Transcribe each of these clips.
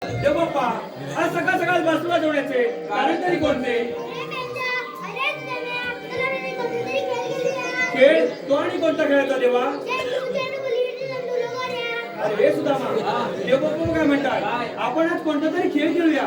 देव बाप्पा आज सकाळ सकाळ बसला जोडायचे कारण तरी कोणते खेळ तो आणि कोणता खेळायचा देवा अरे हे सुद्धा देव बाप्पा काय म्हणतात आपण आज कोणता तरी खेळ खेळूया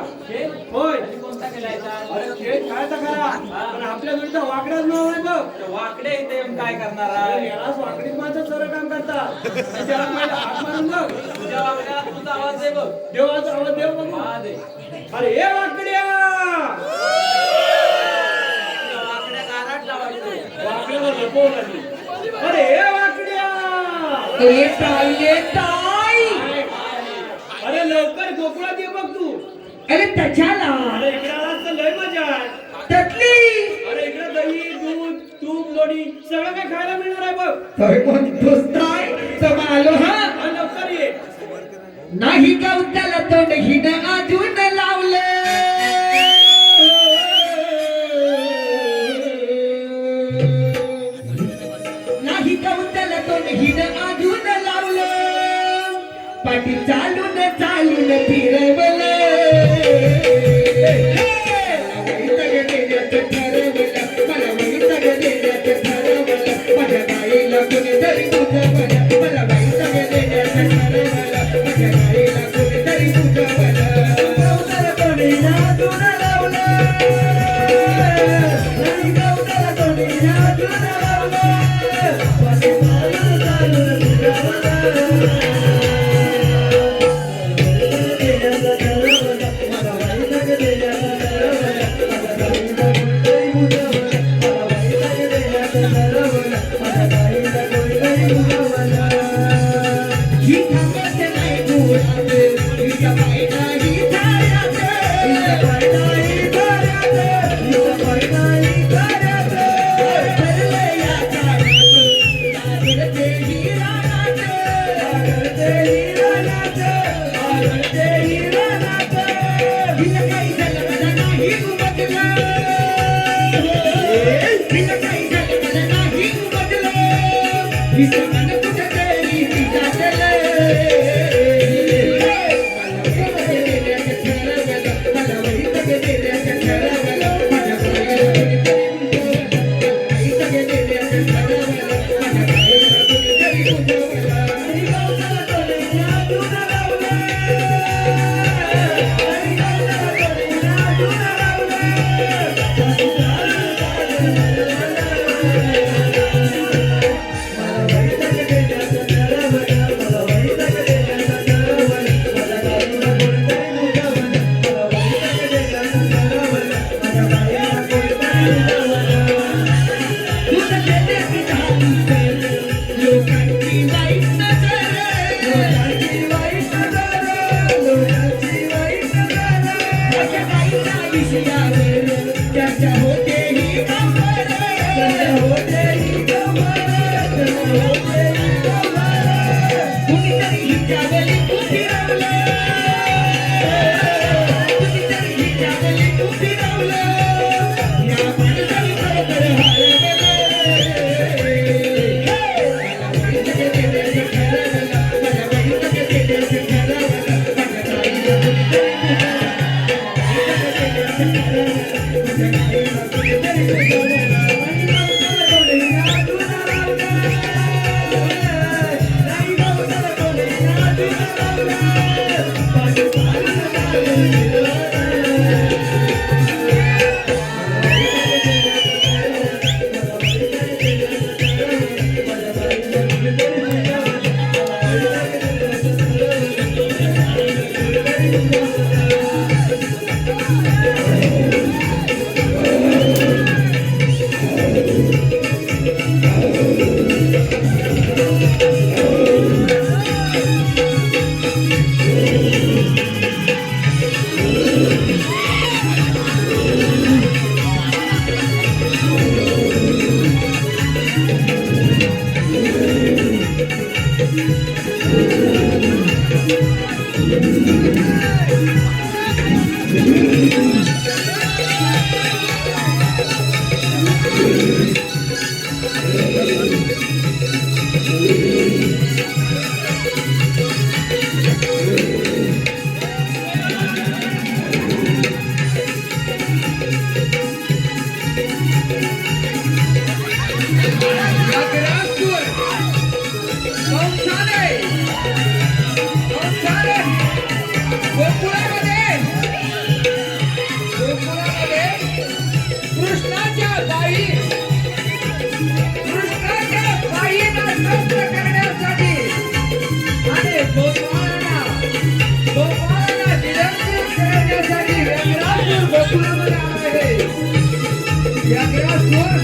होय कोणता खेळायचा अरे खेळ खेळायचा खरा पण आपल्या जोडीचा वाकडाच नाव आहे बघ वाकडे इथे काय करणार याला वाकडीच माझं सर्व काम करतात त्याला पहिला हात मारून बघ तुझ्या वाकड्याला तुझा आवाज दे बघ देवाचा आवाज देव बघ हा दे अरे हे वाकड्या वाकड्या गाराट लावायचं वाकड्याला लपवून आली अरे हे वाकड्या अरे लवकर गोकुळात ये बघ तू अरे त्याच्याला अरे इकडे आलास तर लय मजा आहे त्यातली अरे इकडे दही दूध तूप लोणी सगळं काय खायला मिळणार आहे बघ तर कोण दोस्ताय समालो हा हा, लवकर ये नाही गवताला तोंड हिड अजून लावले नाही गवताला तोंड हिड अजून लावले पाठी चालून चालून फिरवले मला वैताग देण्याचं ठरवलं माझ्या बाईला कुणीतरी बुजवलं मला वैताग देण्याचं ठरवलं माझ्या बाईला कुणीतरी बुजवलं गवताला कोणी नादून लावलं नाही गवताला कोणी नादून लावलं माझ्या बाईला चालून बुजवलं लोकांची वाईट नजर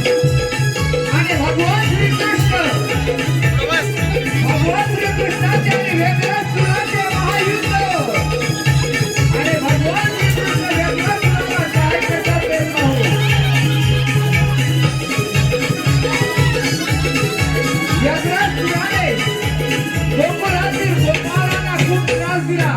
आणि भगवान श्रीकृष्ण भगवान श्रीकृष्णाचे आणि वेगळ्या सुराचे महायुद्ध आणि भगवान श्रीकृष्ण वेगळ्या सुराला साहित्याचा प्रेम पाहू वेगळ्या सुराने गोकुळातील गोपाळांना खूप त्रास दिला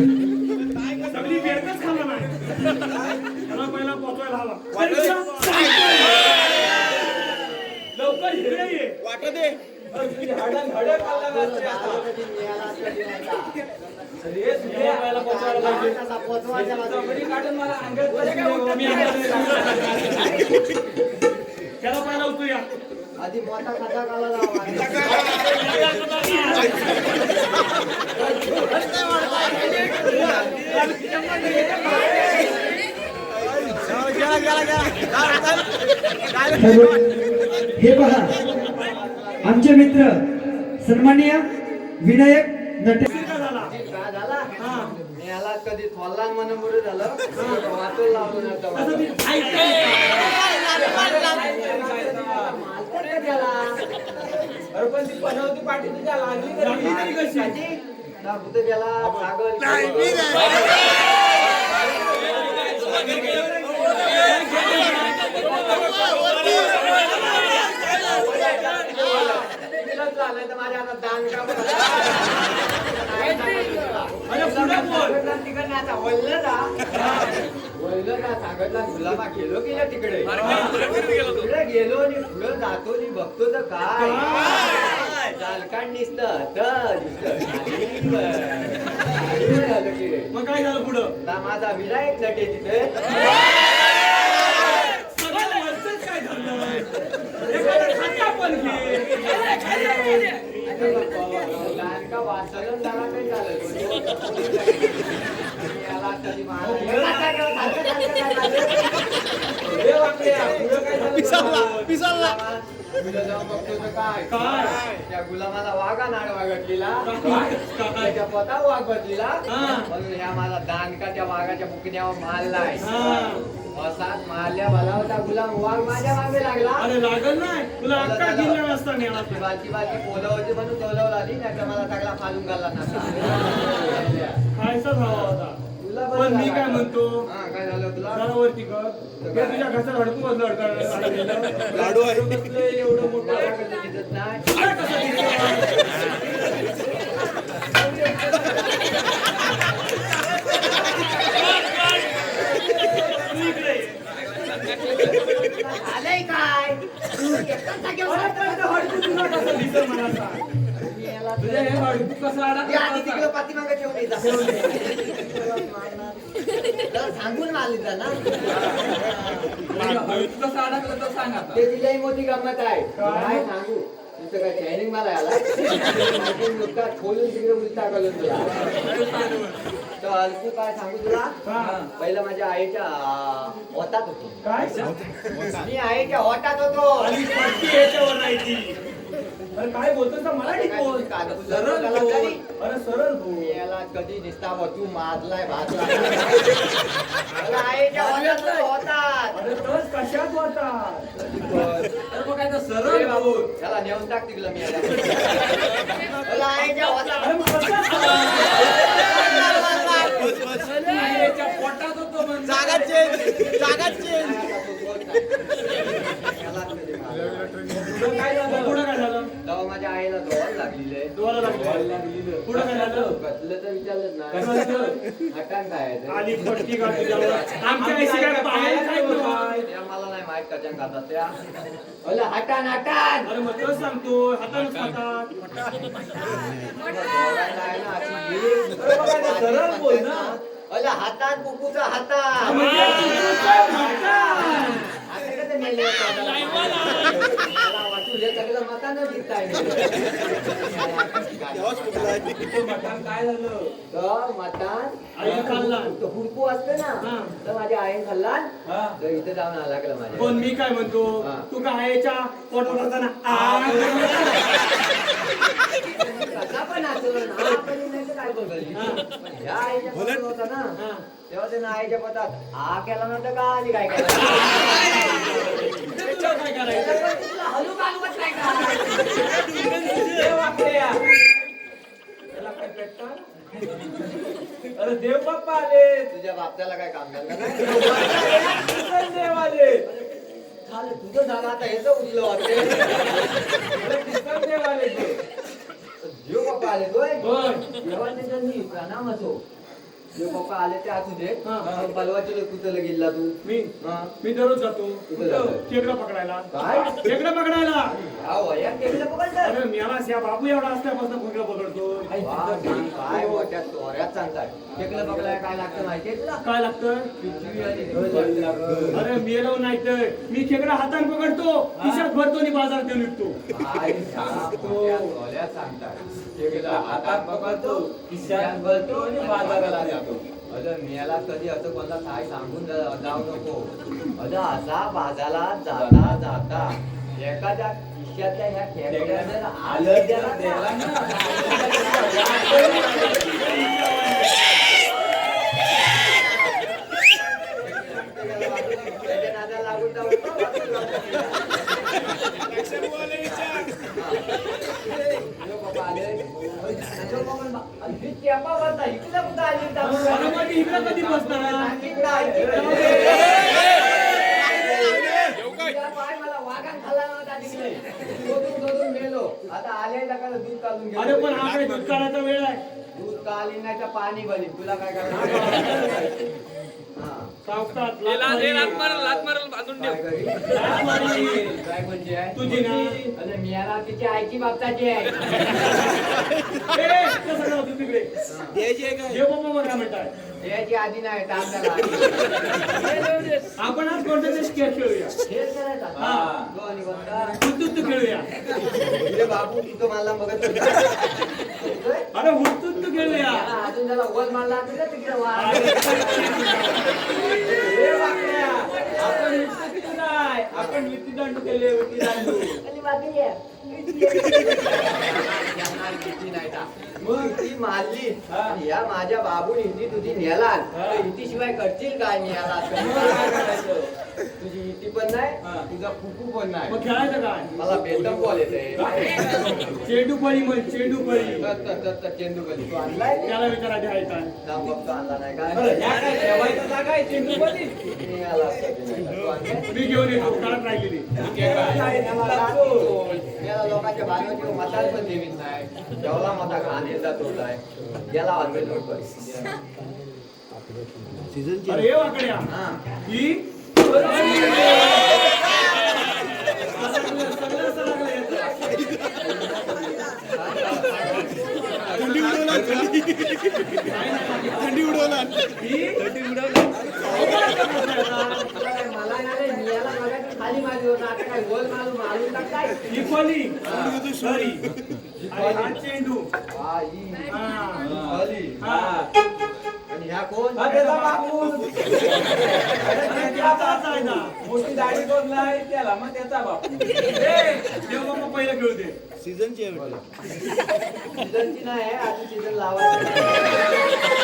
सगळी बेडच खाल्ला नाही त्याला पहिला पोचवायला हवा लवकर इकडे ये वाटत दे हाडं खाल्ला नसते आता. रेस घे, पहिला पोचवायला पाहिजे. जबरी काढून मला अंगात बसली हो. मी त्याला पहिला उतरूया आधी मोठा खाता काला लावा हे पहा आमचे मित्र सन्माननीय विनायक नटे झाला याला कधी थोल्ला म्हणून बरं झालं वाचून लावलं नव्हतं अरे पण ती बनवती पाठी तुझ्या लागली तरी कशी कुठे गेला पागल झालं तर माझ्या आता दान का गुलाबा गेलो की तिकडे तिकडे गेलो आणि पुढं जातो आणि बघतो तर काय जालकांड दिसत मग काय झालं पुढं माझा विनायक नटे तिथे सगळं वरचंच काय झालं एखादं खाता पण घे का वाचलं जरा काही झालं याला कधी त्या गुलामाला वाघा नाड वागटलेला त्याच्या पोता वाघ बदलीला म्हणून ह्या माझा दानका त्या वाघाच्या बुकण्यावर मारलाय असाच मारल्या मला होता गुलाम वाघ माझ्या मागे लागला अरे लागल नाही तुला अक्का जिल्हा नसता नेला बाकी बोलवते म्हणून बोलवला आली नाही तर मला सगळा फालून घालला नसता खायचाच हवा होता तुला पण मी काय म्हणतो हा काय झालं तुला जरा वरती कर ते तुझ्या घशात हडकू बसलं अडकायला लाडू आहे एवढं मोठं मला कसं दिसत नाही आलंय काय तुझ्या हे हडकू कसं अडकलं? पाठीमागे ठेवून येतात सांगून मारली ना हडकू कसं अडकलं तर सांग आता. ते तिलाही मोठी गंमत आहे काय सांगू तुझं काय ट्रेनिंग मला आला नुकता खोलून तिकडे उलटा करून तुला तर अलकू काय सांगू तुला पहिलं माझ्या आईच्या ओटात होतो काय मी आईच्या ओटात होतो आणि पट्टी याच्यावर नाही ती अरे काय बोलतोस ना मराठीत बोल. सरळ बोल. अरे सरळ बोल. याला कधी दिसता बा तू माजलाय भाजलाय मला आईच्या वाट्यात होतात. अरे तोच कशात होता. तर मग काय तर ए सरळ बाबू बोल. त्याला नेऊन टाक तिकडं मी याला. मला आईच्या वाट्यात अरे मग कसं? याच्या पोटात होतो म्हणजे. पुढं काय झालं? पुढं काय झालं? तेव्हा माझ्या आईला धोवायला लागलेलं आहे. डोळा लागला. पुढं काय झालं? कसलं तर विचारलं ना कसं? हटान काय आहे ते? आली फटकी का तुझ्यावर? आमच्या आईशी काय पाहायला काय काय? त्या मला नाही माहित कशाने खातात त्या. अरे हटान हटान अरे मग तोच सांगतो हातानेच खातात. धोवायला आहे ना, अशी गिरी. अरे मग काय तर सरळ बोल ना. अरे हातात कुकूचा हातात म्हणजे तुझं म्हणतात. आता कसं मेले होते मला वाटू हे सगळं मतानं दिसताय मटण काय झालं? तर मतान आईने खाल्ला. तो हुडकू असते ना हा. तर माझ्या आईने खाल्ला हा. तर इथं जाऊन आला लागला माझ्या पण मी काय म्हणतो हा. तू काय आईच्या पोटात असताना कसा पण असेल ना आपण नाही तर काय बोलतो पण ह्या आईच्या पोटात होता ना तेव्हा त्यानं आईच्या पोटात आ केला नव्हता का आणि काय केलं त्याच्यावर काय करायचं? हलू कालवत नाही का देव वाकड्या. त्याला काय पेटतं? अरे देव बाप्पा आले. तुझ्या बापच्याला काय काम झालं काय किसन देव आले. झालं तुझं झालं आता हेच उरलं वाटते अरे किसन देव आले ते. जीव पप्पा आले तोय होय. देवाचे जन्मी प्रणाम असो जीव पप्पा आले ते असू दे हा. बलवाचे कुठं गेला तू मी हा. मी दररोज जातो कुठं जातो? खेकडा पकडायला. काय खेकडा पकडायला. हा वयात टेकलं पकडलं अरे मेला या बाबू एवढा असल्यापासून खेकडा पकडतो. वा, काय मोठ्या तोऱ्यात सांगताय टेकलं पकडायला काय लागतं माहितीये तुला काय लागतं? पिशवी आणि ढोल. अरे मेलो नाही तर मी खेकडा हाताने पकडतो खिशात भरतो आणि बाजारात नेऊन विकतो. काय सांगतो तोऱ्यात सांगताय टेकलं हातात पकडतो, खिशात भरतो आणि बाजाराला जातो. अगं मेला कधी असं कोणता काय सांगून जाऊ नको अगं असा बाजाला जाता जाता एखाद्या खिशातल्या ह्या खेकड्यानं जर आलं त्याला त्याला द्यायला ना. त्याच्या नादाला लागून जाऊ अरे मग ती इकडं कधी बसणार? मला वाघान खाल्ला नव्हता तिकडे शोधून मेलो आता आले दूध काढून घेतो. अरे पण हा काय दूध काढायचा वेळ आहे. दूध काढली नाही तर पाणी बली तुला काय करायचं हा. सावकाश काय करी? लाथ मारी. काय म्हणजे आहे? तुझी ना. अरे मियाला तिची आईची बापताची आहे ए, कसं करावं तिकडे? देव बाबा बघा म्हणताय. याची आधी नाही ताप झाला आधी. आपण आज कोणता तरी खेळ खेळूया. खेळ करायचा हा. तो आणि कोणता? हुतूत खेळूया. इकडे बाबू तिथं मला बघत होता. येतोय? अरे हुतूत खेळूया. त्याला अजून त्याला वर मारला असेल ना तिकडे वाघ. ए वाकड्या. आपण वित्त नाही. आपण वित्तीदंड केले वित्तीदंड. आणि बाकी आहे. किती नाही का? मग ती मारली आणि या माझ्या बाबून इथे तुझी नेला इथे शिवाय करशील काय नेला काय करायचं? तुझी इटी पण नाही हा. तुझा फुफू पण नाही मग खेळायचं काय? मला बेतम बॉल येते चेंडू पळी म्हण चेंडू पळी. चेंडू गली तू आणलाय त्याला विचारा द्यायचा. जाम बघतो आणला नाही काय अरे या काय ठेवायचं जागा आहे चेंडूमध्ये? मी आला असता की नाही. तू आणलाय? मी घेऊन येतो काढत राहिलेली. याला लोकांच्या बाजूची मताल पण देवीत नाही जेवला मता घाण येत जात होताय याला ऑलवेज नोट कर अरे ये वाकड्या. हा ही मला नाही मी याला बघायचं खाली मारली होता आता काय गोल मारून टाकताय ही फली. सॉरी. आणि हा चेंडू. हा, ही. हा. खाली. हा. आणि ह्या कोण हा त्याचा बापू त्याचाच आहे ना मोठी दाढी कोणलाय त्याला मग त्याचा बापू देवबाप्पा पहिला खेळू दे. सीझनची नाही आधी सीझन लावायचं.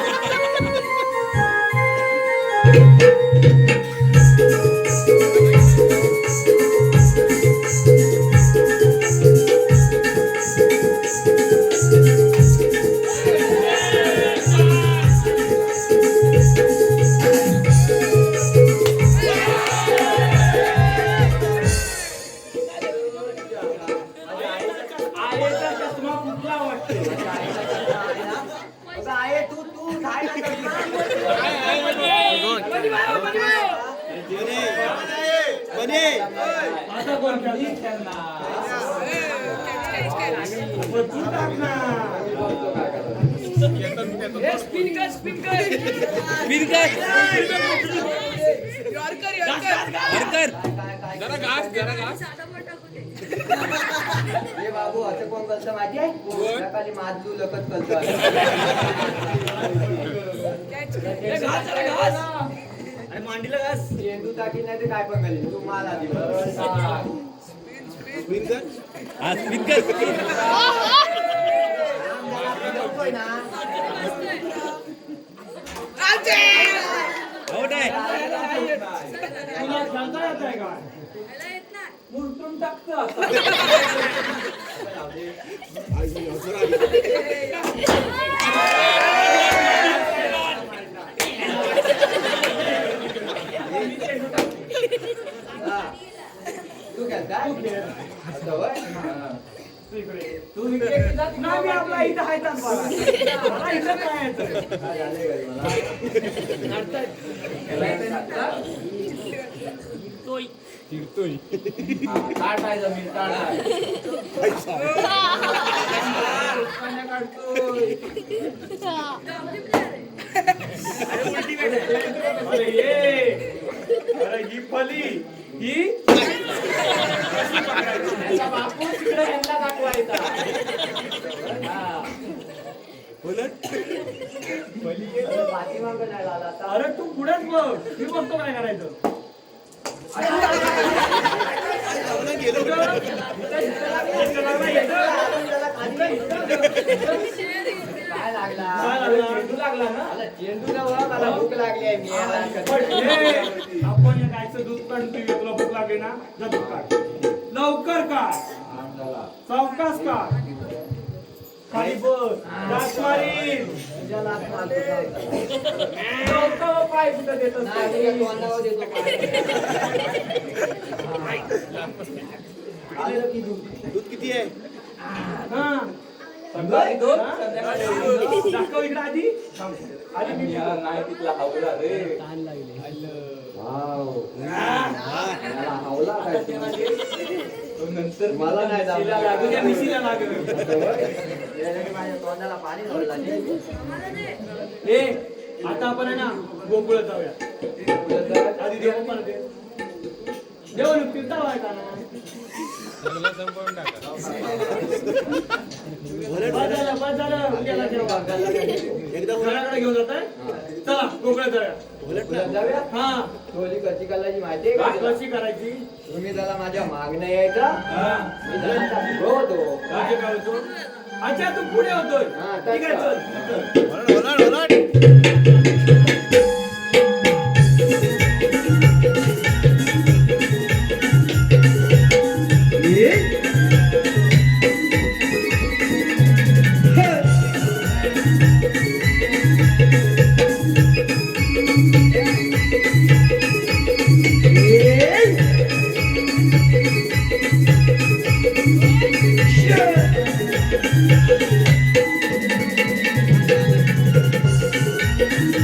आईचा चष्मा कुठला वाटते अगं आहे तू तू काय आता कोण कधी हे बाबू असं कोण करतं माहिती आहे सकाळी माजलू लकत करतं आणि मांडीला घास. चेंडू टाकी नाही ते काय पण करेल तू माल आधी तुला सांगता येत आहे का उलटून टाकतं तू खेळताय असं होय? तू इकडे नाही मी आपला इथं आहे मला इथं काय येतं काय झालंय घरी मला? ताट आहे जमीन ताट आहे अरे ये. अरे ही फली ही त्याचा बापू तिकडे यांना दाखवायचा पाठीमागं नाही आला आता. अरे तू पुढेच बघ मी बघतो काय करायचं. काय लागला काय लागला? चेंडू लागला ना मला चेंडू ना वा, मला भूक लागली आहे मी पण हे, आपण या गायचं दूध काढतोय तुला भूक लागली ना जा दूध काढ लवकर काढ सावकाश काढ खाली बस दात मारीन. तुझ्या लाथ मारतो. लवकर पाय कुठं देत नाही, तुझ्या तोंडावर देतो पाय. आलं की दूध. हा सकाळी दोन संध्याकाळी दोन. दाखव इकडे आधी आधी मी याला नाही तिथला हावला रे वाव. मला हावला काय तो नंतर मला नाही मिशीला जमलं. लागू द्या, मिशीला लागेल. याने माझ्या तोंडाला पाणी सोडलं हे आता आपण आहे ना गोकुळात जाऊया आधी देव पण दे देव फिरता व्हायचा ना बस झालं उद्याला जेव्हा घराकडे घेऊन जात आहे चला गोकुळात जाऊया जाऊया हा टोली कशी करायची माहितीये का तुला? कशी करायची तुम्ही त्याला माझ्या मागणं यायचं हा मी जरा उभं होतो काय करायचो अच्छा तू पुढे होतोय हा, ठीक आहे तसं. चल Yeah.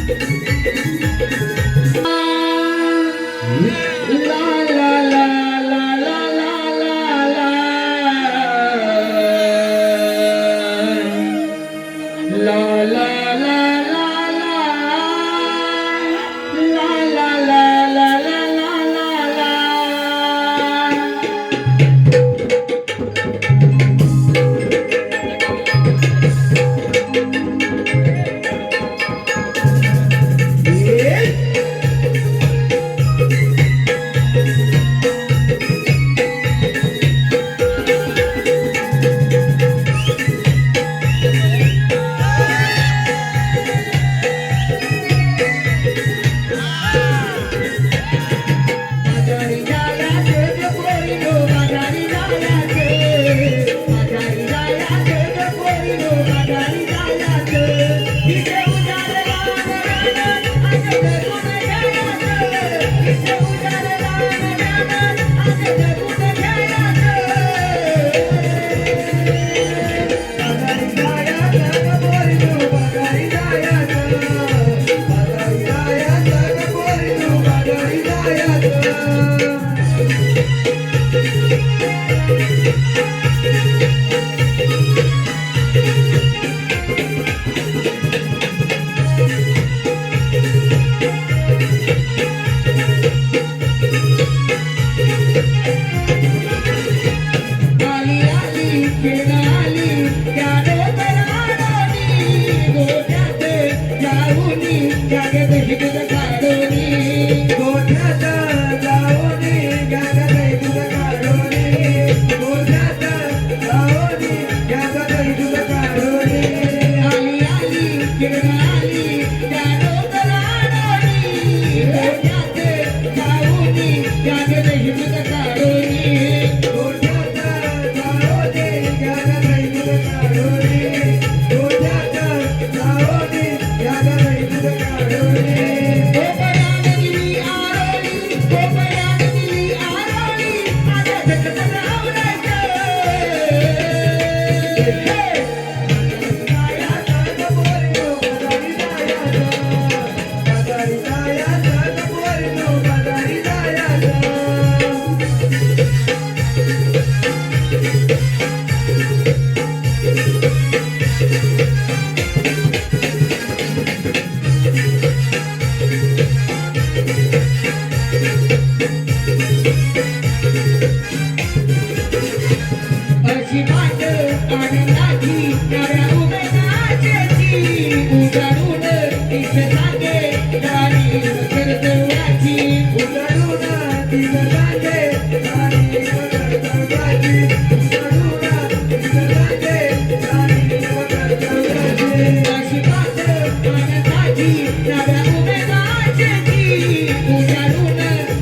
गोठ्यात जाऊन घ्या दही दूध काढून गोठ्यात जाऊन घ्या दही दूध काढून आली आली किरण आली त्या डोंगरावरी गोठ्यात जाऊन घ्या दही दूध काढून गोठ्यात जाऊन घ्या दही दूध काढून गोठ्यात जाऊन घ्या दही दूध काढून अशी वाट आनंदाची नव्या उमेदाची उजाडून तीच सांगे गाणी कर्तव्याची उजाडून तीच सांगे गाणी कर्तव्याची उजाडून तीच सांगे गाणी कर्तव्याची अशी वाट आनंदाची नव्या उमेदाची उजाडून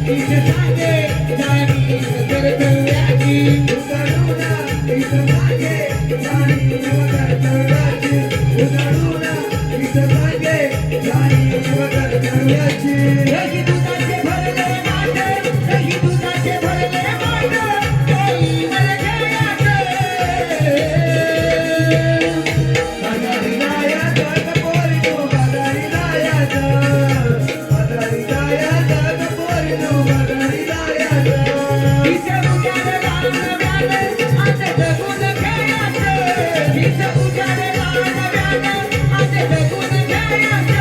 तीच सांगे गाणी कर्तव्याची उजाडून तीच सांगे गाणी कर्तव्याची उजाडून तीच सांगे गाणी कर्तव्याची दही दुधाचे भरले माठ दही दुधाचे भरले माठ कोणी वरघ्यात बाजारी जायात पोरीनो बाजारी जायात बाजारी जायात पोरीनो बाजारी जायात तिच्या उजाड लावण्याने आता जगून खेळात तिच्या उजाड लावण्याने आता जगून खेळात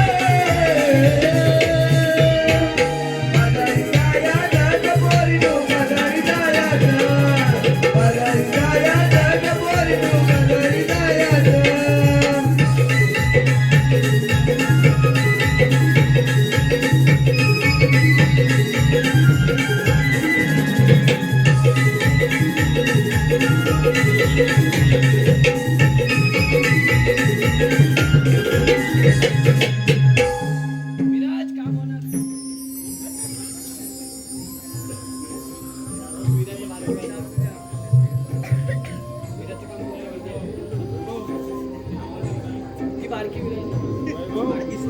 बाजारी जायात पोरीनो बाजारी जायात बाजारी जायात पोरीनो बाजारी जायात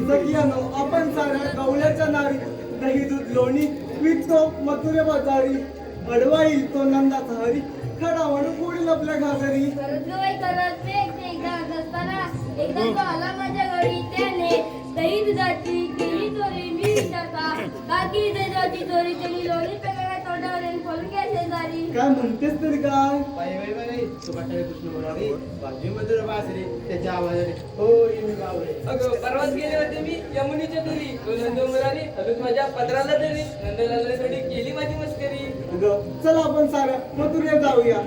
सगळ्यांनो आपण साऱ्या गवल्याच्या नावी दही दूध लोणी विकतो मथुरे बाजारी अडवा येईल तो नंदाचा हरी खडा म्हणून पुढील आपल्या घागरी करत ग बाई करत मी एकदा आणत असताना एकदा तो आला माझ्या घरी त्याने दही दुधाची केली चोरी मी विचारता काकी दुधाची चोरी केली लोणी पेगाला तोंडावर येऊन खोलून घ्या शेजारी काय म्हणतेस तरी काय त्याच्या आवाजाने हो अगं परवाच गेले होते मी यमुनीच्या घरी तो नंदोमराने अजून माझ्या पत्राला तरी नंदलालासाठी केली माझी मस्करी अगं चला आपण साऱ्या मथुरे जाऊया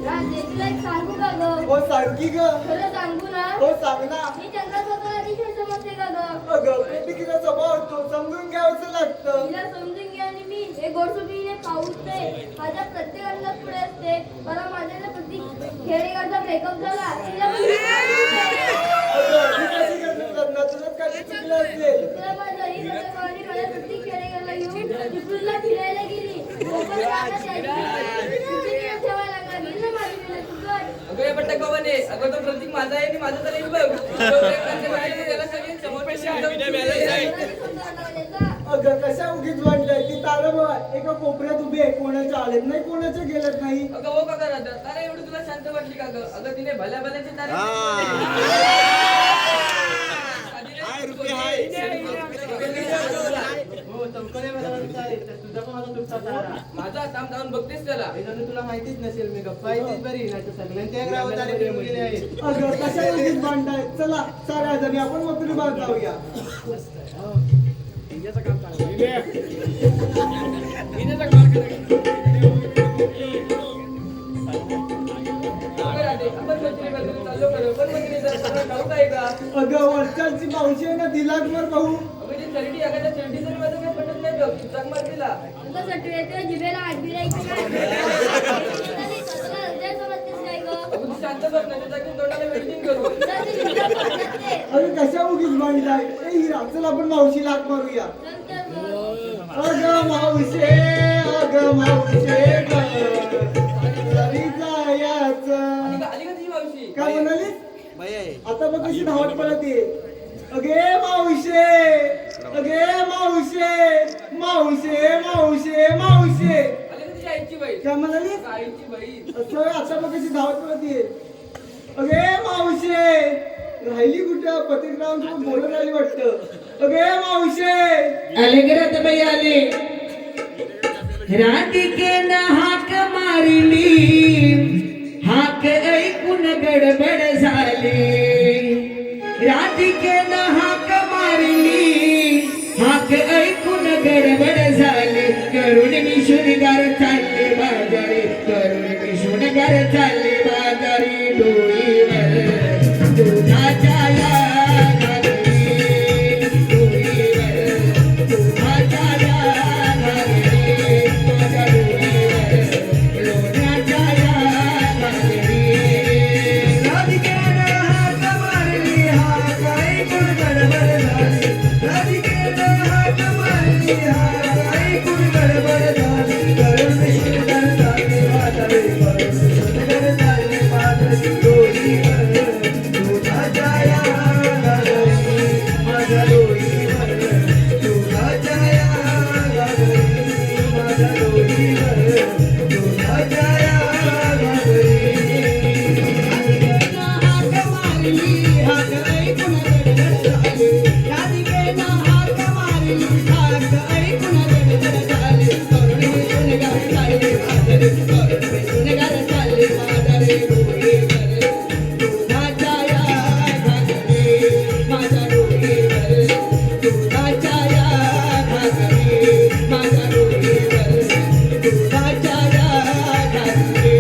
राजे तुला एक सांगू का ग हो सांगी ग खरं सांगू ना हो सांग ना मी चंद्राचा अतिशय समजते का ग अगं प्रतिक्रिया स्वभाव तो समजून घ्यावंच लागतं तिला समजून घ्या आणि मी हे गोडसुटीने पाऊसते माझ्या प्रत्येक अंगात पुढे असते मला माझ्या प्रत्येक खेडेगावचा ब्रेकअप झाला तिला अगं ही कशी करणार ना तुला काय चुकलं असेल तुला माझ्या ही सगळ्यांनी मला प्रत्येक खेडेगावला येऊन चिपळूणला फिरायला गेली मोबाईल काढला त्याची प्रतिक्रिया ठेवायला लागला गेली ना माझी वेळ तुझं अगं हे पट्टा कवाने अगं तो प्रतीक माझा आहे आणि माझा तर एक बघ तो प्रेमाच्या बाहेर त्याला सगळे समोर पैसे अगं कशा उगीच वाटलंय ती तारं एका कोपऱ्यात उभी आहे कोणाच्या आलेत नाही कोणाच्या गेलेत नाही अगं हो का करत अरे एवढी तुला शांत वाटली का गं अगं तिने भल्या भल्याचे तारे माझा थांब धावून बघतेस त्याला तुला माहितीच नसेल मी गप्पा येतेच बरी नाही तर सगळ्यांच्या गावात आले प्रेम गेले आहेत अगं कशा उगीच भांडताय चला साऱ्या जणी आपण मथुरी बाग जाऊया हिनेचं काम चांगलं वरच्याची मावशी आहे ना तिला वर भाऊ अगं ती चरडी एखाद्या चरडी जरी माझं काही पटत नाही बघ चक मार तिला तुझं सटवे ते जिभेला हात भिरायचं काय स्वतःला हृदय समजतेस काय गं? अगं तू शांत बस ना त्याच्या तोंडाला वेल्डिंग करू चल ते जिभेला पडतात ते. अरे कशा उगीच मांडलाय ए हिरा चल आपण मावशीला हाक मारूया चल तर मग. अगं मावशे घरी जायचं आली का तुझी मावशी काय म्हणाली आता बघ कशी धावत पडत ये अगे मावशे आली का तुझी आईची बाई काय म्हणाली आईची बाई असं आता बघ कशी धावत पडत ये अगे मावशे राहिली कुठं पतिकरावांसोबत बोलत राहिली वाटतं अगे मावशे आले घरात बाई आले राधिकेनं हाक मारली हाक ऐकून गडबड झाली राधिकेनं हाक मारली हाक ऐकून गडबड झाली करून मी शृंगार चालले बाजारी करून मी शृंगार चालले बाजारी डोईवर दुधाच्या या घागरी डोईवर दुधाच्या या घागरी माझ्या डोईवर लोण्याच्या या घागरी राधिकेनं हाक मारली हाक ऐकून गडबड झाली राधिकेनं हाक मारली हाक ऐकून गडबड झाली करून शृंगार चालले बाजारी करून शृंगार चालले बाजारी डोईवर दुधाच्या या घागरी माझ्या डोईवर दुधाच्या या घागरी माझ्या डोईवर दुधाच्या या घागरी हाक मारली हाक ऐकून गडबड झाली राधिकेनं हाक मारली हाक ऐकून गडबड झाली करून मी शृंगार चालले बाजारी करून मी शृंगार चालले बाजारी डोईवर दुधाच्या या घागरी माझ्या डोईवर दुधाच्या या घागरी माझ्या डोईवर दुधाच्या या घागरी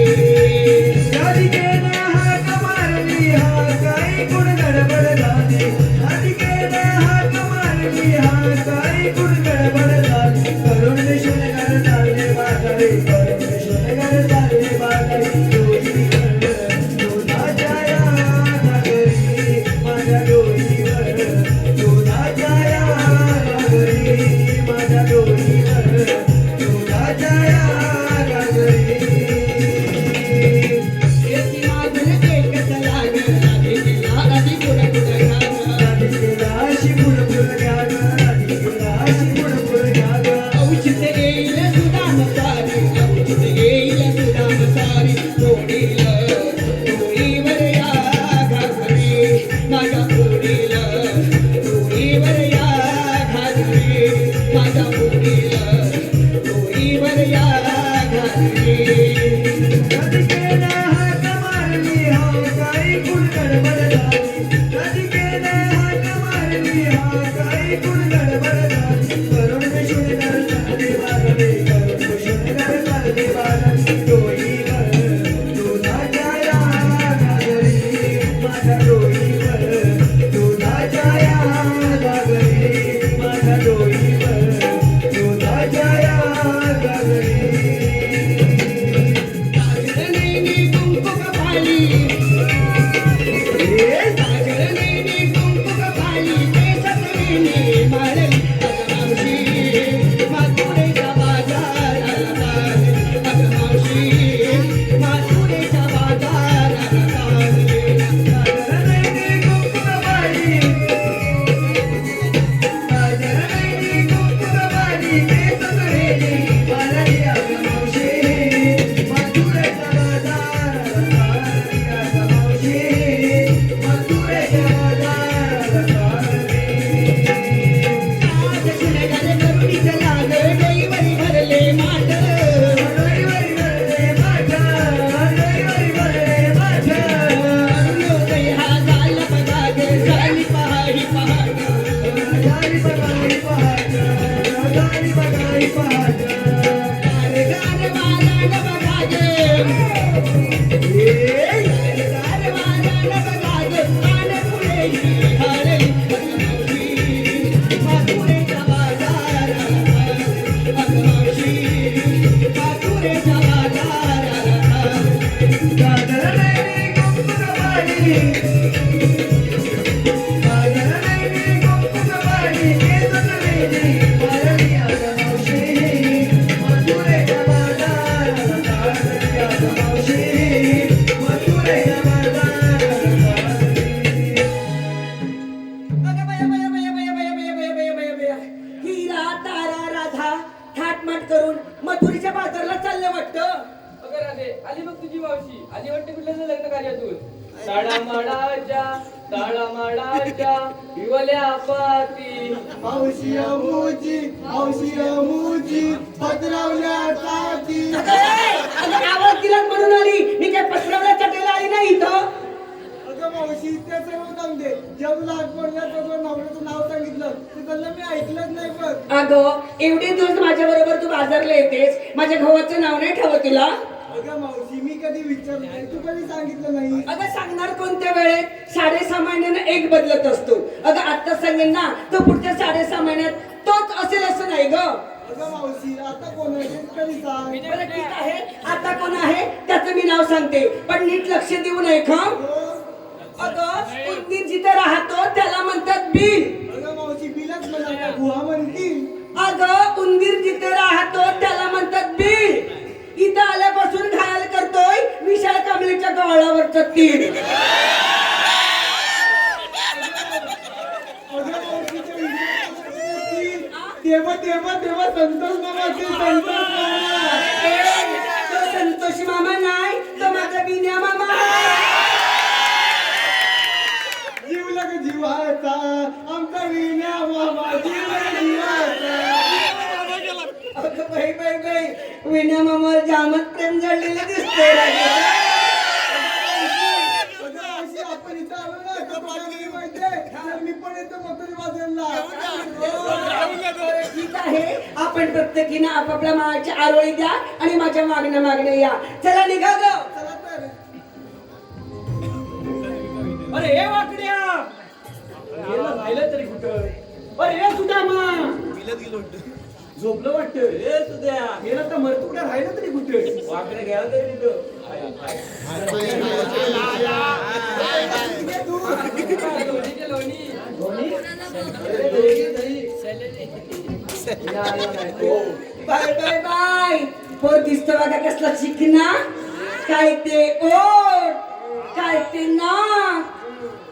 राधिकेनं हाक मारली हाक ऐकून गडबड झाली राधिकेनं हाक मारली हाक ऐकून गडबड झाली करून मी शृंगार चालले बाजारी करून मी शृंगार चालले बाजारी डोईवर दुधाच्या या घागरी माझ्या डोईवर दुधाच्या या घागरी माझ्या डोईवर दुधाच्या या घागरी एकी मागून एकच लागलं राधिकेला अशी पुढं घ्यावं राधिकेला अशी पुढं घ्यावं राधिकेला अशी पुढं घ्यावं औचित येईल सुदाम सारी औचित येईल सुदाम सारी डोईवर या घागरी माझ्या डोईवर या घागरी माझ्या डोईवर या घागरी राधिकेनं हाक मारली हाक ऐकून गडबड झाली राधिकेनं हाक मारली हाक ऐकून गडबड झाली करून मी शृंगार चालले बाजारी करून मी शृंगार चालले बाजारी डोईवर दुधाच्या या घागरी माझ्या डोईवर दुधाच्या या घागरी माझ्या डोईवर दुधाच्या या घागरी हिरा तारा राधा थाटमाट करून मथुरीच्या बाजारला चालले वाटतं. अगं राधे आली मग तुझी मावशी आली वाटते कुठल्या लग्न कार्यातून ताळामाळाच्या विवल्या पाती मावशी अमुची पत्रावल्या ताती. अगं आवाज दिलात म्हणून आली, मी काय पसरवल्या चटेला आली नाही इथं. अगं मावशी ते सर्व जाऊन दे. जेव्हा तुला आठवण तुझं नवऱ्याचं नाव सांगितलं ते त्यांना मी ऐकलंच नाही बघ. अगं एवढे दिवस माझ्या बरोबर तू बाजारला येतेस, माझ्या भावाचं नाव नाही ठेवत तुला. अगं मावशी मी कधी विचारलं नाही, तू कधी सांगितलं नाही. अगं सांगणार कोणत्या वेळेत? 6.5 महिन्यानं एक बदलत असतो. अगं आता सांगेन ना तो पुढच्या 6.5 महिन्यात तोच असेल असं नाही ग. अगं मावशी आता कोण आहे ते कधी सांग. बरं ठीक आहे, आता कोण आहे त्याचं मी नाव सांगते, पण नीट लक्ष देऊ नये का. अगं उंदीर जिथे राहतो त्याला म्हणतात बिल. अगं मावशी बिलच मला गुहा म्हणतील. अगं उंदीर जिथे राहतो त्याला म्हणतात बिल. इथं आल्यापासून घायल करतोय विशाल कांबळीच्या गव्हाळावरचं तीर. अगं मावशीच्या विचारात तेव्हा तेव्हा तेव्हा संतोष मामा ते संतोष मामा. तो संतोषी मामा नाही, तो माझा बिन्या मामा. जीवला ग जीवाचा आमचा विण्या मामा जीवला जीवाचा. अगं बाई बाई बाई, विन्या मामावर जामच प्रेम जडलेलं दिसतंय. अगं मावशी आपण इथं आलो ना कपडा गेली माहितीये तर मी पण येतो मथुरी बाजारला. ठीक आहे, आपण प्रत्येकीनं आपापल्या माळाच्या आरोळी द्या आणि माझ्या मागणं या. चला निघा ग. चला तर. अरे हे वाकड्या गेलं राहिलं तरी कुठं. अरे हे सुदामा झोपलं वाटतं. हे सुद्या गेलं तर मरत कुठे राहिलं तरी कुठे. वाकडे गेला तरी कुठं. लोणीचे लोणी बाय बाय बाय. पोर दिसतो बघा कसला चिकना. काय ते ओठ, काय ते नाक,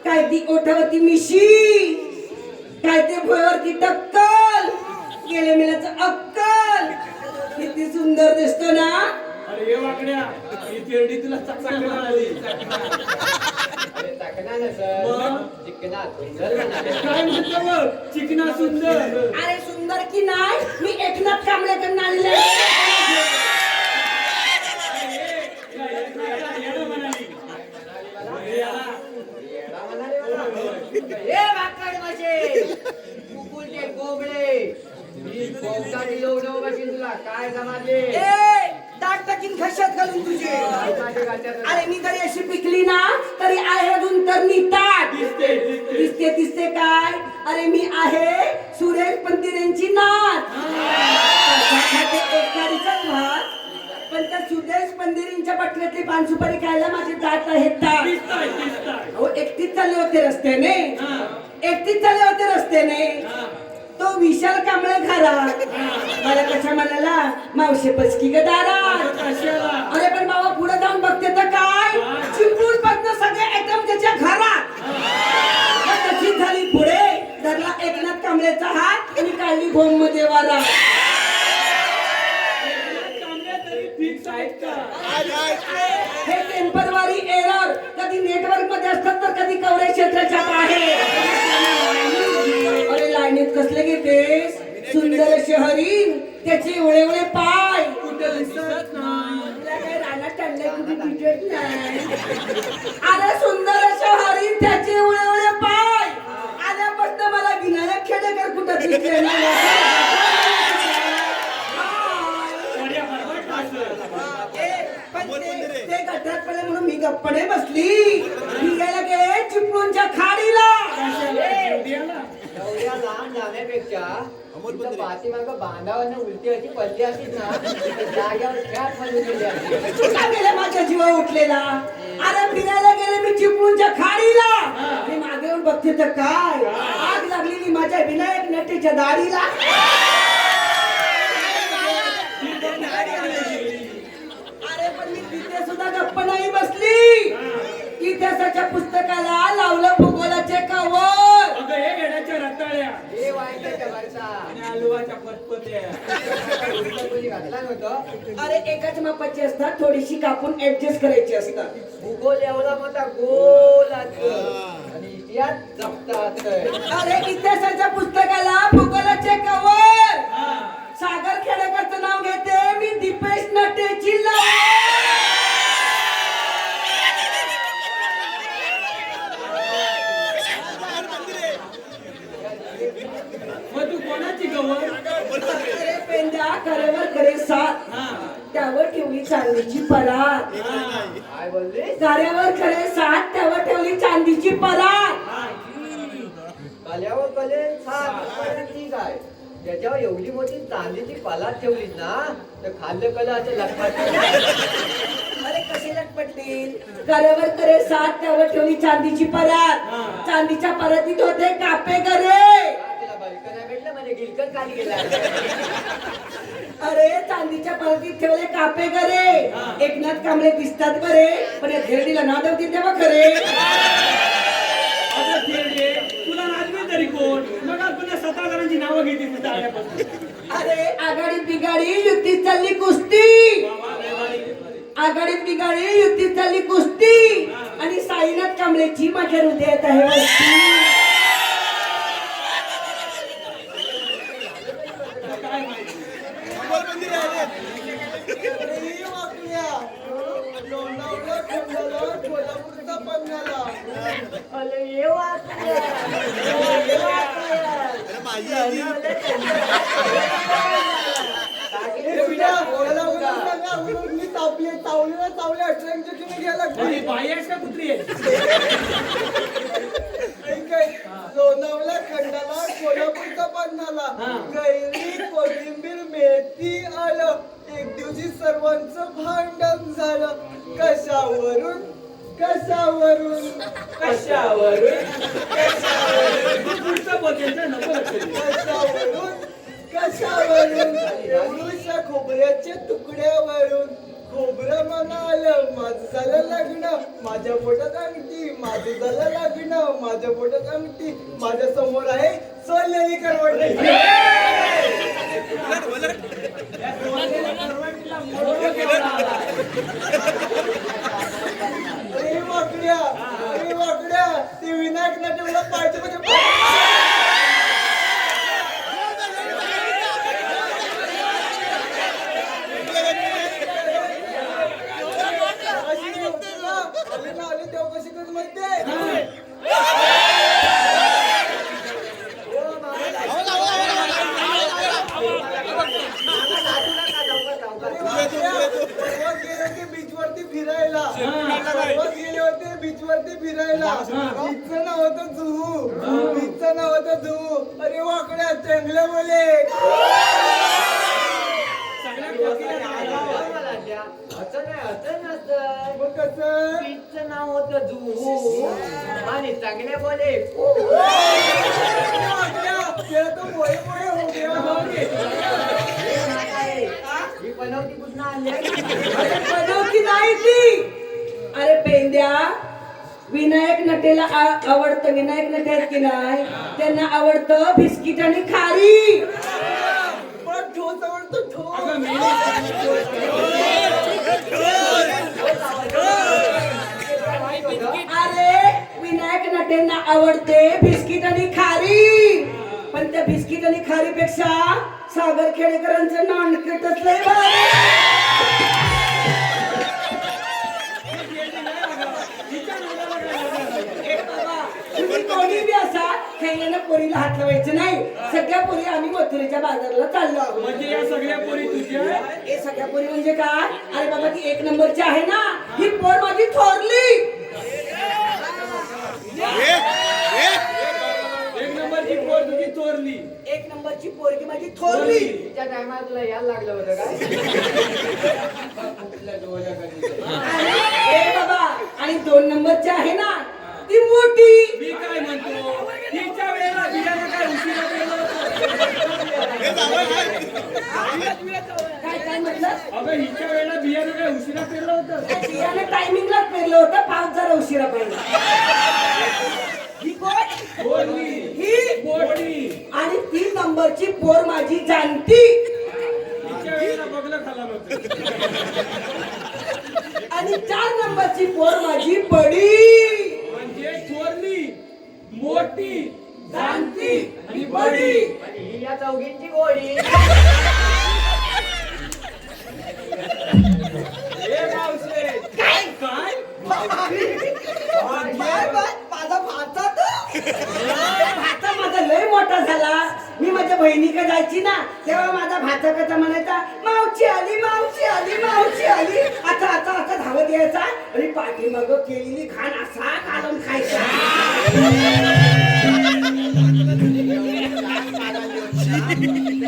काय ती ओठावरती मिशी, काय ते भुयावरती टक्कल, गेले मिळाचं अक्कल. किती सुंदर दिसतो ना. अरे हे वाकड्या ही तेरडी तुला चकचक आली. अरे टाकणार ना सर चिकना सुंदर म्हणाले. काय म्हटलं बघ, चिकना सुंदर. अरे सुंदर की नाही, मी एकनाथ कांबळेकडून आलेले आहे. येणं म्हणाली. येडा म्हणाले मला. हे वाकड माझे कुकुलचे कोबडे मी कोकणाची लोडव बसेन तुला काय जमाले. ए, दाट टाकीन घशात घालून तुझे. अरे मी तरी अशी पिकली ना तरी आहे अजून तर निताट. दिसते काय. अरे मी आहे सुरेश पंतिरेंची नात. एकतारीचाच भात, पण त्या सुरेश पंदिरींच्या पटऱ्यातली पानसुपारी खायला माझे दात आहेत दात. अहो एकटीच चालले होते रस्त्याने, तो विशाल कांबळे घरात. मला कशा म्हणाला मावशी पचकी ग दारात. अरे पण बाबा पुढे जाऊन बघते तर काय चिंपून बघणं सगळे एकदम त्याच्या घरात. तशीच झाली पुढे, धरला एकनाथ कांबळेचा हात आणि काढली भोम मध्ये वारा. फिक्स आहेत का. हे टेम्परवारी एरर, कधी नेटवर्क मध्ये असतात तर कधी कवरेज क्षेत्राच्या बाहेर. अरे लाईनीत कसले घेतेस. सुंदर शहरी त्याचे एवढे पाय कुठं दिसत नाही. तुला काय रानात टंडे कुठे दिसत नाही. अरे सुंदर शहरी त्याचे एवढे पाय आल्यापासून मला विनायक खेडेकर कुठं दिसले नाही. ते गटात पडले म्हणून मी गप्पणे बसली. निघायला गेले चिपळूणच्या खाडीला. एवढ्या लांब जाण्यापेक्षा पाठीमागं बांधावर उलटी अशी पडली असती ना तर जाग्यावर फॅट मध्ये गेली असती. कुठं गेले माझ्या जीवा उठलेला. अरे फिरायला गेले मी चिपळूणच्या खाडीला मी मागे येऊन बघते तर काय आग लागलेली माझ्या विनायक नटेच्या दाढीला. अरे पण मी तिथे सुद्धा गप्प नाही बसली. इतिहासाच्या पुस्तकाला लावलं भूगोलाचे कवर. अगं हे घेण्याच्या रताळ्या हे वाईटाच्या वरचा. आणि अलवाच्या पतपत्या. कोणी घातला नव्हतं. अरे एकाच मापाची असतात, थोडीशी कापून ऍडजस्ट करायची असतात. भूगोल एवढा मोठा गोल असतो. आणि इतिहास जपतात. अरे इतिहासाच्या पुस्तकाला भूगोलाचे कवर. सागर खेडेकरचं नाव घेते मी, दीपेश नटेची मग तू कोणाची गवर? अरे पेंड्या करेवर करे साथ, त्यावर ठेवली चांदीची परात. काय बोलले? कार्यावर खरे साथ, त्यावर ठेवली चांदीची परात. कल्यावर कले छान ठीक आहे. त्याच्यावर एवढी मोठी चांदीची पालात ठेवली ना तर खाल्लं कलं असं लक्षात. अरे कसे लटपटतील. कार्यावर करे साथ, त्यावर ठेवली चांदीची परात. चांदीच्या परातीत होते कापे करे. तिला बलकं नाही भेटलं म्हणजे गिलकत खाली गेला. अरे चांदीच्या परातीत ठेवले कापे करे. एकनाथ कांबळे दिसतात बरे, पण या धेरडीला नादवतील तेव्हा खरे. अगं थेरडे, तुला नाचवेल तरी कोण? मग आज पुन्हा 17 जणांची नावं घेते तू टाळ्यापासून. अरे आघाडीत बिगाडी युतीत चालली कुस्ती. वा, वा, लय भारी. आघाडीत बिगाडी युतीत चालली कुस्ती. आणि साईनाथ कांबळेची माझ्या हृदयात आहे वस्ती. काय माहिती? अरे वाकड्या. लोणावळा, खंडाला, कोल्हापूरचा पन्हाळा. अरे ये वाकड्या. ये वाकड्या. मला उगाच सांगा, मी चावलेला चावले 18 इंजेक्शन घ्यायला अरे लागली. बाई आहेस का कुत्री आहे? लोणावळा, खंडाला, कोल्हापूरचा पन्हाळा. गैरी, कोथिंबीर, मेथी, आलं. एक दिवशी सर्वांचं भांडण झालं. कशावरून कशावरून पुढचं बोलायचं नको लक्ष देऊ. कशावरून एवढूशा खोबऱ्याच्या तुकड्यावरून. खोबरं म्हणालं माझं झालं लग्न, माझ्या पोटात अंगठी. माझं झालं लग्न, माझ्या पोटात अंगठी. माझ्या समोर आहे सोललेली करवंटी. अरे वाकड्या, अरे वाकड्या, ते विनायक नाट्यमला पाहिजे म्हणजे आले तेव्हा कशी करत माहितीये? बीचवरती फिरायला गेले होते बीचवरती फिरायला. बीचचं नाव होतं जुहू. बीचचं नाव होतं जुहू. अरे वाकड्या चांगलं बोले. असं नाही असं नसतं. मग कसं बीचचं नाव होतं जुहू आणि चांगले बोले. तेरा तो मोये मोये हो गया. ही बनवती कुठं आणली? अरे बनवती नाही ती. अरे पेंद्या, विनायक नटेला आवडतं. विनायक नटे आहेत की नाही, त्यांना आवडतं बिस्किट आणि खारी. पण ठोस आवडतो ठोस. अगं मी अरे विनायक नटेंना आवडते बिस्किट आणि खारी, पण त्या बिस्किट आणि खारीपेक्षा सागर खेडेकरांचं नानकटच लय भारी. तुम्ही कोणी बी असा खेळण्याला पोरीला हात लावायचं नाही. सगळ्या पोरी आम्ही मथुरेच्या बाजाराला चाललो आहोत. म्हणजे या सगळ्या पोरी तुझ्या? हे सगळ्या पोरी म्हणजे काय? अरे बाबा ती 1 नंबरची आहे ना, ही पोर माझी थोरली. एक नंबरची पोर तुझी चोरली. 1 नंबरची पोरगी माझी थोरली. तिच्या टायमाला तुला यायला लागलं होतं काय? कुठल्या डोळ्या कधी ए बाबा, आणि 2 नंबर नंबरची आहे ना ती मोठी. मी काय म्हणतो तिच्या वेळेला बियाणं काय उशिरा पेरलं काय काय म्हटलं? अगं हिच्या वेळेला बियाणं काय उशिरा पेरलं होतं बियाणे टायमिंगलाच पेरलं होतं, पाऊस जरा उशिरा पडला. ही कोण? बोलली ही बोलली आणि 3 नंबरची पोर माझी जानती. तिच्या वेळेला बघलं खाला नव्हतं आणि 4 नंबरची पोर माझी बडी. म्हणजे थोरली मोठी जानती आणि बडी. आणि ही या चौघींची गोडी. हे मावशे काय? काय माझा भाचा भाचा माझा लय मोठा झाला. मी माझ्या बहिणीकडे जायची ना तेव्हा माझा भाचा कसा म्हणायचा, मावशी आली मावशी आली मावशी आली. आता आता आता धावत यायचा आणि पाठीमाग केलेली खाण असा कालम खायचा.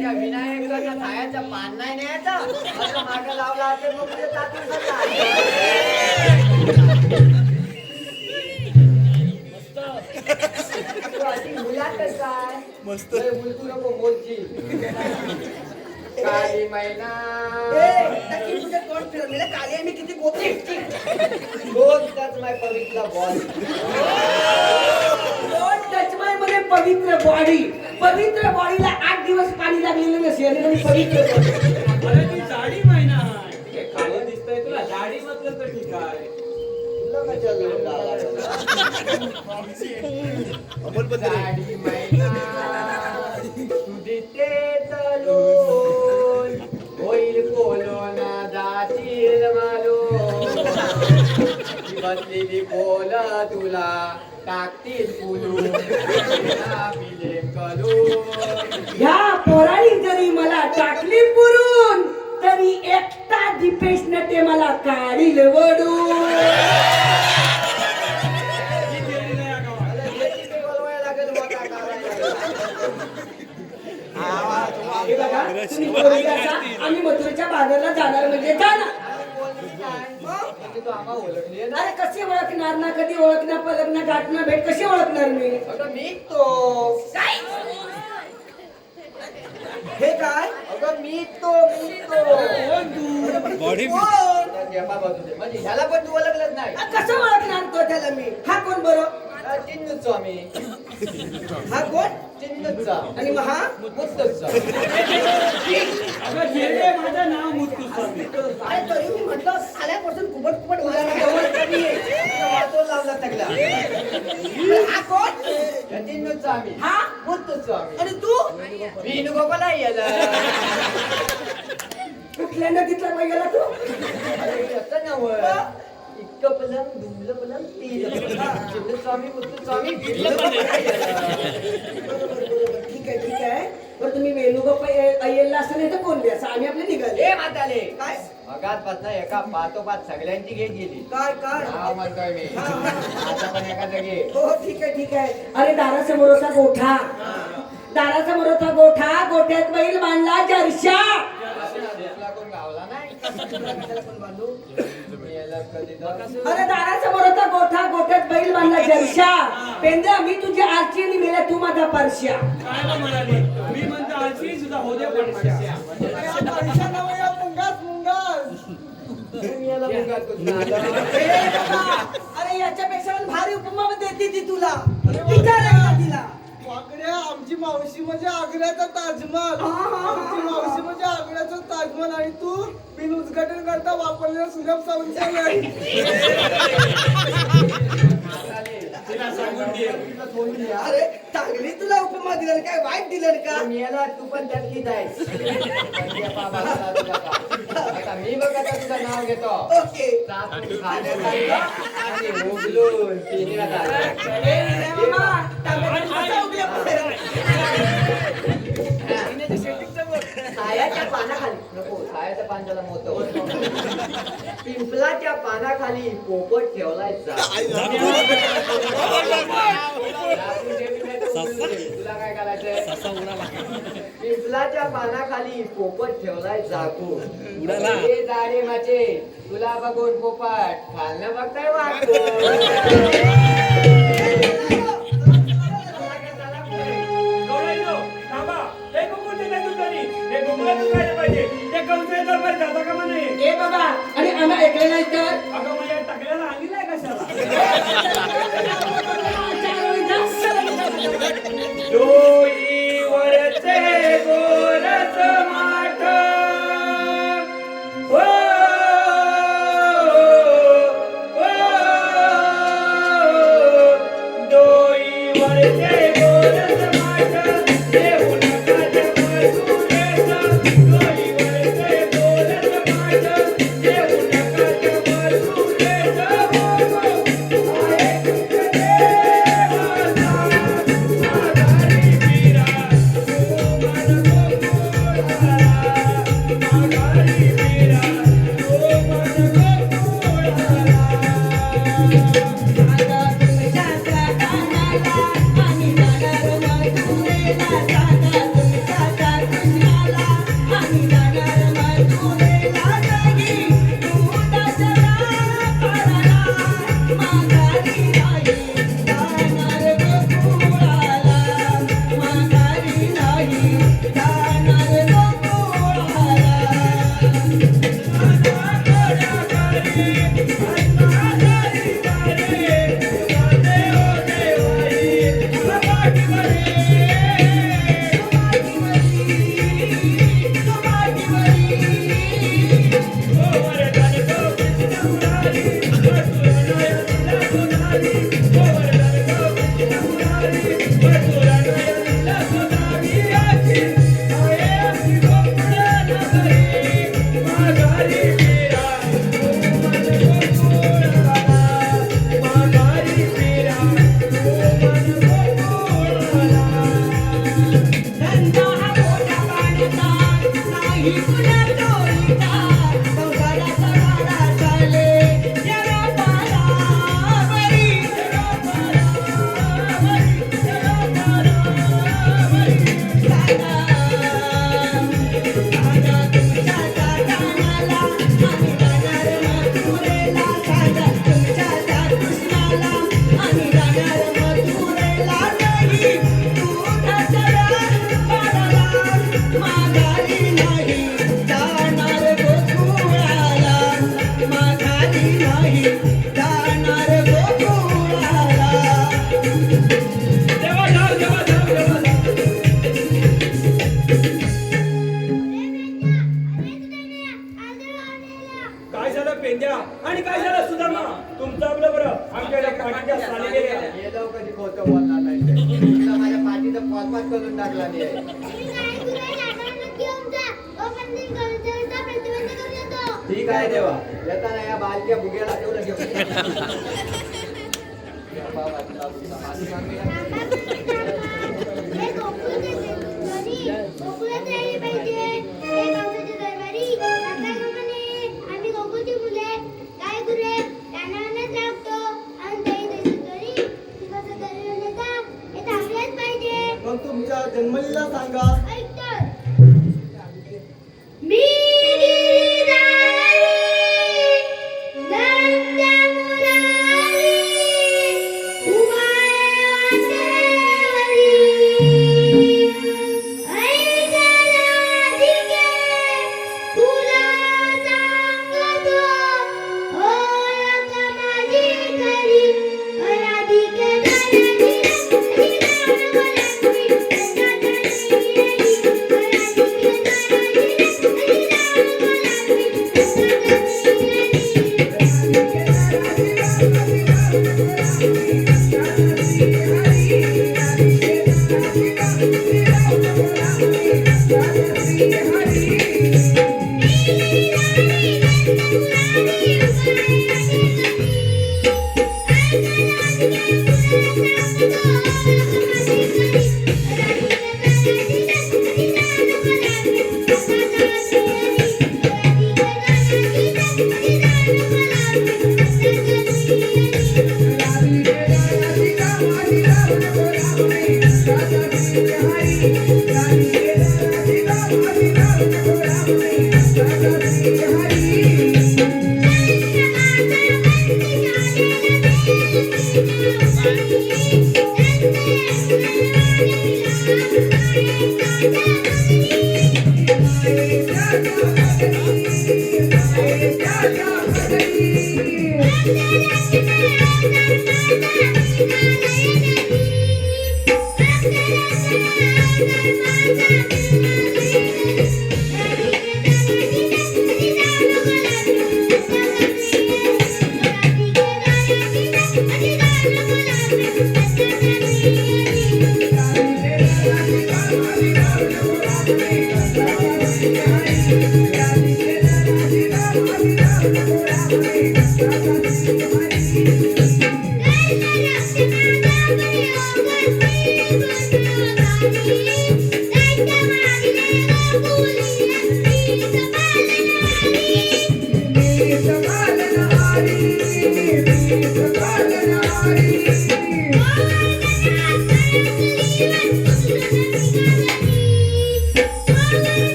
त्या विनायकाच्या छायाचा पान नाही न्यायचा असं मागं लावला तर मग तुझ्या तातून काय मस्त बोलतू नको बोलची काली मैना काली मी किती गोती बोल त्याच माय पवित्र बॉल मध्ये पवित्र बॉडी. पवित्र बॉडीला 8 दिवस पाणी लागलेलं नसेल आणि पवित्र body. अरे ती जाडी महिना आहे खाली दिसतंय तुला जाडी म्हटलं तर ठीक आहे तुला कशा वेळ गाडी मैना तुझे तलून होईल कोलोना जातील मालो बसलेली बोल तुला टाकतील फुलून पिले कलून. ह्या पोराणी जरी मला टाकली पुरून तरी एकटा दीपेश नटे मला काढील वडून. हे बघा, तुम्ही पोरी असा, आम्ही मथुरेच्या बाजारला जाणार म्हणजे जाणार. तू आम्हा ओळखली आहे ना अरे कशी ओळखणार ना, कधी ओळखणार, पलकना गाठना भेट कशी ओळखणार मी? अगं मी तो काय हे काय? अगं मी तो गेपा बसू दे म्हणजे ह्याला पण तू ओळखलंच नाही. कसं ओळखणार तो त्याला मी? हा कोण बरं? चिन्नूच आम्ही हा कोण? चिन्नूचा आणि मग हा? मुत्तूचा अगं जेरे माझं नाव मुत्तुस्वामी अरे तरी मी म्हटलं आल्यापासून कुबट कुबट वाटोल लावला सगळा हा कोण? चिन्नूचा आम्ही हा? मुत्तूचा आम्ही आणि तू विनू गोपाला यायला कुठल्या नदीतला बाई गेला तू? असं नव्हं इतकं पलंग दुमलं पलंग चिन्नू स्वामी मुत्तू स्वामी ठीक आहे बरं तुम्ही वेणुगोपाल अय्यरला असं नाही तर कोण बी असं आम्ही आपले निघाले. ए म्हाताले काय मगात पासन एका पाठोपाठ सगळ्यांची घेत गेली काय काय हा म्हणतोय मी आता पण एका जागी हो ठीक आहे. अरे दारासमोर होता गोठा, दारासमोर होता गोठा, गोठ्यात बैल बांधला जरशा. दुसरा कोण गावला नाही अरे दारासमोर होता गोठा, गोठ्यात बैल बांधला जरशा. पेंद्रा मी तुझी आरची आणि मेला तू माझा परश्या. काय ना म्हणाली मी म्हणतो आळशी सुद्धा हो दे पडश्या पैसा नव्हे या मुंगास मुंगास. अरे याच्यापेक्षा पण भारी उपमा देते ती तुला. विचार एकदा तिला. वाकड्या आमची मावशी म्हणजे आग्र्याचा ताजमहल. आमची मावशी म्हणजे आग्र्याचा ताजमहल आणि तू बिन उद्घाटन करता वापरलेला सुलभ सावंतचा नाही. तिला सांगून दे अरे चांगली तुला उपमा दिलं काय वाईट दिलं का? याला तू पण त्यातलीच आहेस आता मी बघ आता तुझं नाव घेतो ओके. चाकून खाण्यात आलं आणि उगलून पिण्यात आलं. मामा, तांब्यात कसा उगल्या पुढे? सायाच्या पानाखाली नको सायाच्या पानाला मोठं पिंपलाच्या पानाखाली पोपट ठेवलाय तुला काय करायचंय पिंपलाच्या पानाखाली पोपट ठेवलाय जागो ते जाणे माझे तुला बघून पोपट खालनं बघताय वाटतो गवळाईनो, थांबा. हे कुकुट ते नाही तुझ्यानी. हे घुमरातच राहिलं पाहिजे. ते कवचेच्या दरबारी जाता कामा नये. ए बाबा आणि आम्ही ऐकलं नाही तर अगं माझ्या टाकल्याला आणली नाही कशाला? डोईवरचे गोरज माठ. ओ, ओ, डोईवरचे गोरज माठ. देऊ नका जमसुरेश. डोईवरचे गोरज माठ. देऊ नका जमसुरेश. आहे काय झालं पेंड्या आणि काय झालं सुधारणा? तुमचं आपलं बरं आमच्या पाठीच्या साली गेल्या. हे जाऊ कधी खोटं बोलणार नाही तुला माझ्या पाठीचं पाच करून टाकला नाही ठीक आहे देवा येताना या बालक्या बुग्याला तेवढं घेऊन मग तुमच्या जन्मलीला सांगा. I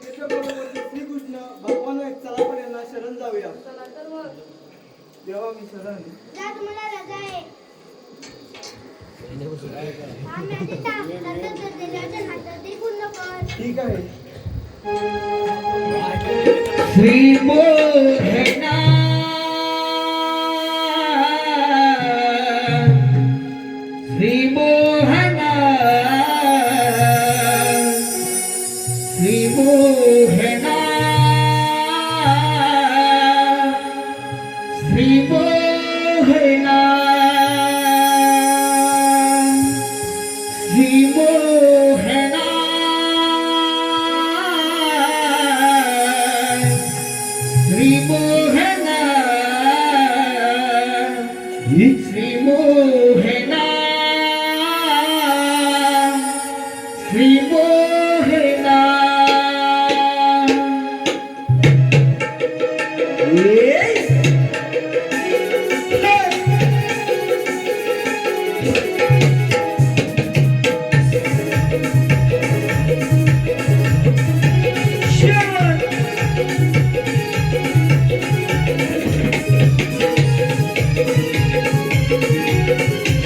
श्रीकृष्ण भगवान एक चला पण यांना शरण जाऊया. चला तर मग. देवा मी शरण. जा तुम्हाला रजा आहे. आम्ही आधी नंतर देवाच्या हातात पूर्ण कर. ठीक आहे. श्री मोहना श्री मोहना श्री मोहना श्री मोहना श्री मोहना श्री मोहना श्री मोहना श्री मोहना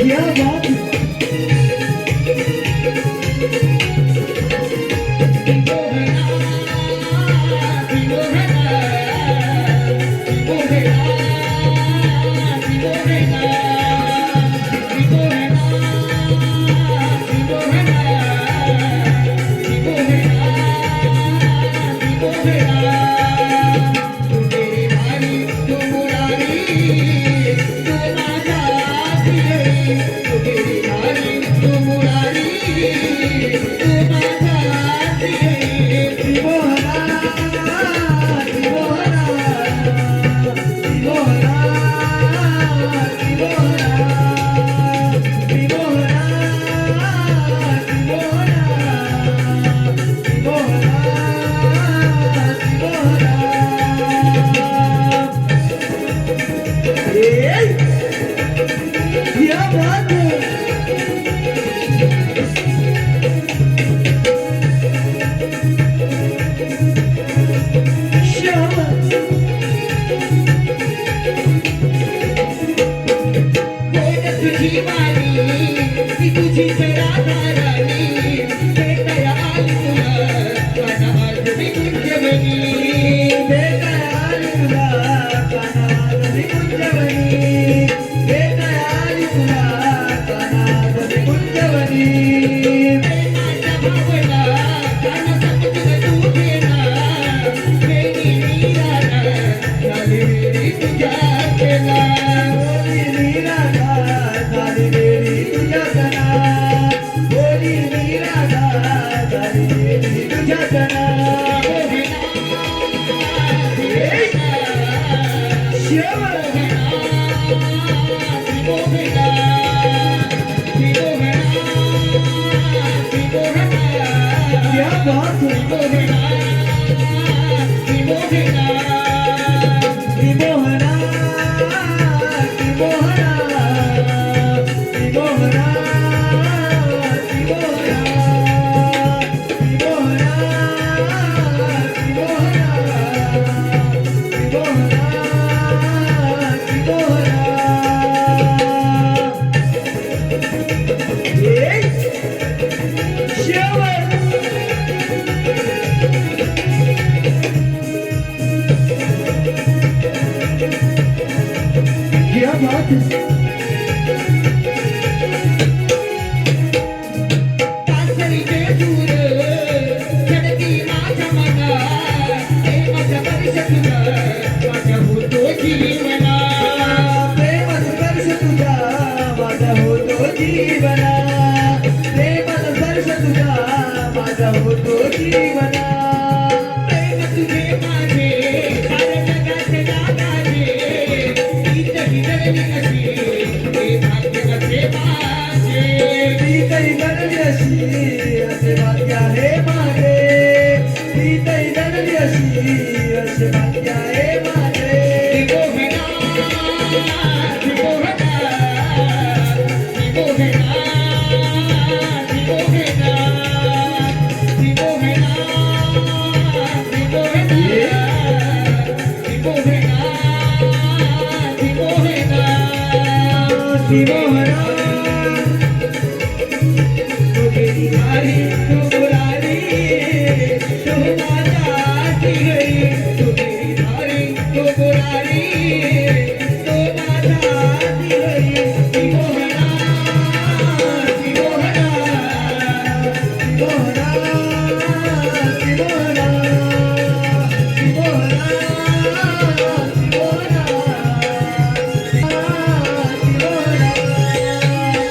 क्या बात है. कासरीचे दूर चढती माझ्या मना प्रेमाचा वर्ष तुझा माझ्या होतो जीवना प्रेमाचा वर्ष तुझा माझा होतो जीवना प्रेमाचा वर्ष तुझा माझा होतो जीवना प्रेम तुझे माझे साऱ्या जगाचे दादाचे गीत ही जगली कशी हे भाग्य कसे माझे मी काही जगली अशी असे भाग्य आहे माझे मी काही जगली अशी असे भाग्य आहे माझे त्रिभुवना त्रिभुवना त्रिभुवना त्रिभुवना त्रिभुवना त्रिभुवना